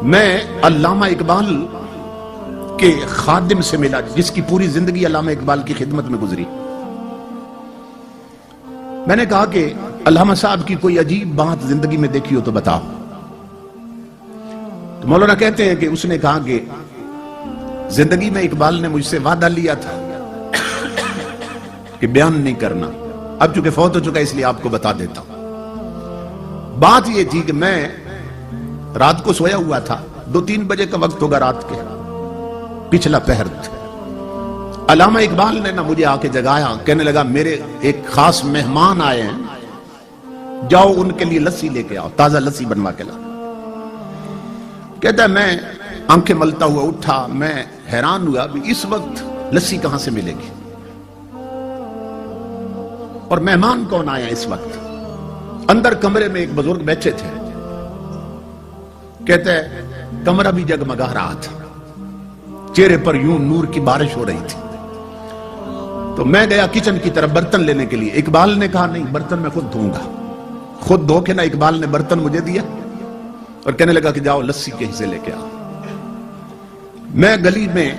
میں علامہ اقبال کے خادم سے ملا جس کی پوری زندگی علامہ اقبال کی خدمت میں گزری۔ میں نے کہا کہ علامہ صاحب کی کوئی عجیب بات زندگی میں دیکھی ہو تو بتاؤ۔ تو مولانا کہتے ہیں کہ اس نے کہا کہ زندگی میں اقبال نے مجھ سے وعدہ لیا تھا کہ بیان نہیں کرنا، اب چونکہ فوت ہو چکا اس لیے آپ کو بتا دیتا ہوں۔ بات یہ تھی کہ میں رات کو سویا ہوا تھا، 2-3 بجے کا وقت ہوگا رات کے، پچھلا پہر تھا۔ علامہ اقبال نے نہ مجھے آ کے جگایا، کہنے لگا میرے ایک خاص مہمان آئے ہیں، جاؤ ان کے لیے لسی لے کے آؤ، تازہ لسی بنوا کے لا۔ کہتا ہے میں آنکھیں ملتا ہوا اٹھا، میں حیران ہوا بھی اس وقت لسی کہاں سے ملے گی، اور مہمان کون آیا اس وقت؟ اندر کمرے میں ایک بزرگ بیٹھے تھے، کہتے ہیں کمرہ بھی جگمگا رہا تھا، چہرے پر یوں نور کی بارش ہو رہی تھی۔ تو میں گیا کچن کی طرف برتن لینے کے لیے، اقبال نے کہا نہیں برتن میں خود دھوں گا۔ خود دھو کے نہ اقبال نے برتن مجھے دیا اور کہنے لگا کہ جاؤ لسی کے حصے لے کے آؤ۔ میں گلی میں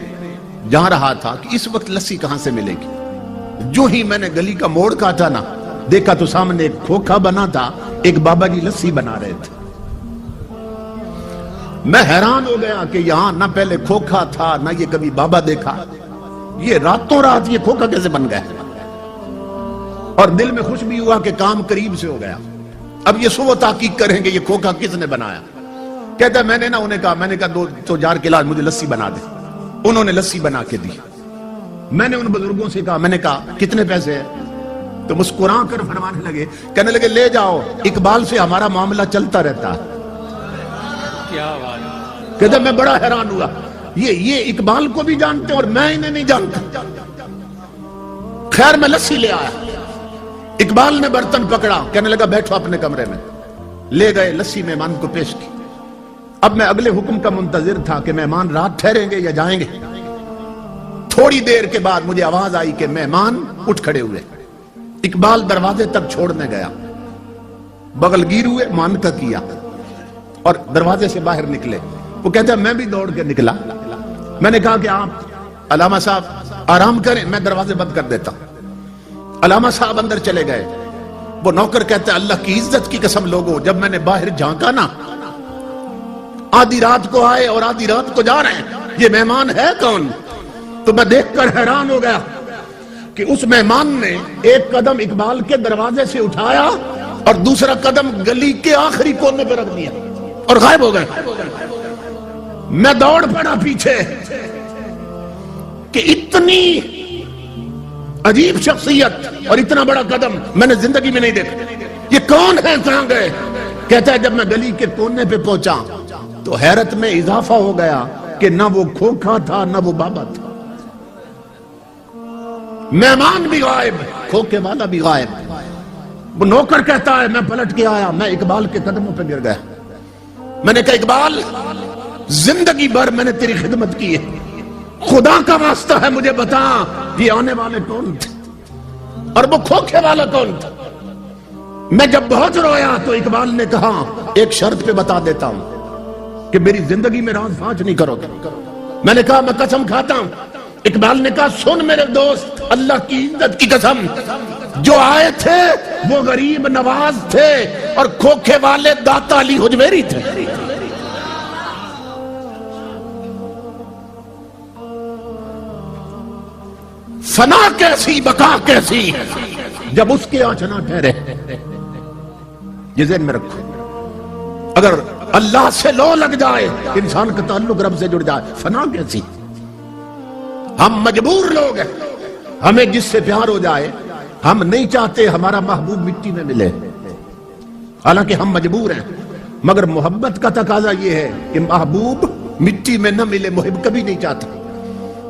جا رہا تھا کہ اس وقت لسی کہاں سے ملے گی، جو ہی میں نے گلی کا موڑ کاٹا نا، دیکھا تو سامنے ایک کھوکھا بنا تھا، ایک بابا جی لسی بنا رہے تھے۔ میں حیران ہو گیا کہ یہاں نہ پہلے کھوکھا تھا نہ یہ کبھی بابا دیکھا، یہ راتوں رات یہ کھوکھا کیسے بن گیا؟ اور دل میں خوش بھی ہوا کہ کام قریب سے ہو گیا۔ اب یہ سو تحقیق کریں گے یہ کھوکھا کس نے بنایا۔ کہتا ہے میں نے انہیں کہا 2 جار کے علاج مجھے لسی بنا دے۔ انہوں نے لسی بنا کے دی۔ میں نے ان بزرگوں سے کہا، میں نے کہا کتنے پیسے ہیں؟ تو مسکرا کر فرمانے لگے، کہنے لگے لے جاؤ، اقبال سے ہمارا معاملہ چلتا رہتا ہے۔ کہتا میں بڑا حیران ہوا، یہ اقبال کو بھی جانتے اور میں انہیں نہیں جانتا۔ خیر میں لسی لے آیا، اقبال نے برتن پکڑا، کہنے لگا بیٹھو اپنے کمرے میں۔ لے گئے لسی مہمان کو پیش کی۔ اب میں اگلے حکم کا منتظر تھا کہ مہمان رات ٹھہریں گے یا جائیں گے۔ تھوڑی دیر کے بعد مجھے آواز آئی کہ مہمان اٹھ کھڑے ہوئے۔ اقبال دروازے تک چھوڑنے گیا، بغل گیر ہوئے، مان کا کیا اور دروازے سے باہر نکلے۔ وہ کہتا ہے میں بھی دوڑ کے نکلا۔ میں نے کہا کہ آپ علامہ صاحب آرام کریں، میں دروازے بند کر دیتا ہوں۔ علامہ صاحب اندر چلے گئے۔ وہ نوکر کہتا ہے اللہ کی عزت کی قسم لوگوں، جب میں نے باہر جھانکا نا، آدھی رات کو آئے اور آدھی رات کو جا رہے ہیں، یہ مہمان ہے کون؟ تو میں دیکھ کر حیران ہو گیا کہ اس مہمان نے ایک قدم اقبال کے دروازے سے اٹھایا اور دوسرا قدم گلی کے آخری کونے پہ رکھ دیا اور غائب ہو گئے۔ میں دوڑ پڑا پیچھے کہ اتنی عجیب شخصیت اور اتنا بڑا قدم میں نے زندگی میں نہیں دیکھا۔ یہ کون ہے، کہاں گئے؟ کہتا ہے جب میں گلی کے کونے پہ پہنچا تو حیرت میں اضافہ ہو گیا کہ نہ وہ کھوکھا تھا نہ وہ بابا تھا، مہمان بھی غائب، کھوکھے والا بھی غائب۔ وہ نوکر کہتا ہے میں پلٹ کے آیا، میں اقبال کے قدموں پہ گر گیا۔ میں نے کہا اقبال زندگی بھر میں نے تیری خدمت کی ہے، خدا کا واسطہ ہے مجھے بتا یہ آنے والے کون تھے اور وہ کھوکھے والا کون تھا؟ میں جب بہت رویا تو اقبال نے کہا ایک شرط پہ بتا دیتا ہوں کہ میری زندگی میں راز فاش نہیں کرو گے۔ میں نے کہا میں قسم کھاتا ہوں۔ اقبال نے کہا سن میرے دوست، اللہ کی عزت کی قسم، جو آئے تھے وہ غریب نواز تھے اور کھوکھے والے داتا علی حجویری تھے۔ فنا کیسی بقا کیسی جب اس کے آنچنا ٹھہرے۔ یہ ذہن میں رکھو، اگر اللہ سے لو لگ جائے انسان کا تعلق رب سے جڑ جائے، فنا کیسی۔ ہم مجبور لوگ ہیں، ہمیں جس سے پیار ہو جائے، ہم نہیں چاہتے ہمارا محبوب مٹی میں ملے، حالانکہ ہم مجبور ہیں، مگر محبت کا تقاضا یہ ہے کہ محبوب مٹی میں نہ ملے، محب کبھی نہیں چاہتا۔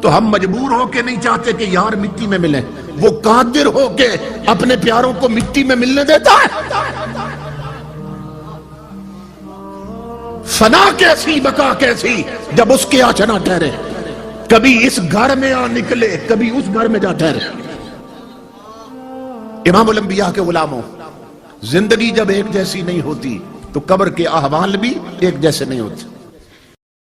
تو ہم مجبور ہو کے نہیں چاہتے کہ یار مٹی میں ملے، وہ قادر ہو کے اپنے پیاروں کو مٹی میں ملنے دیتا ہے۔ فنا کیسی بقا کیسی جب اس کے آنچنا ٹھہرے، کبھی اس گھر میں آ نکلے کبھی اس گھر میں جا ٹھہرے۔ امام الانبیاء کے غلاموں، زندگی جب ایک جیسی نہیں ہوتی تو قبر کے احوال بھی ایک جیسے نہیں ہوتے.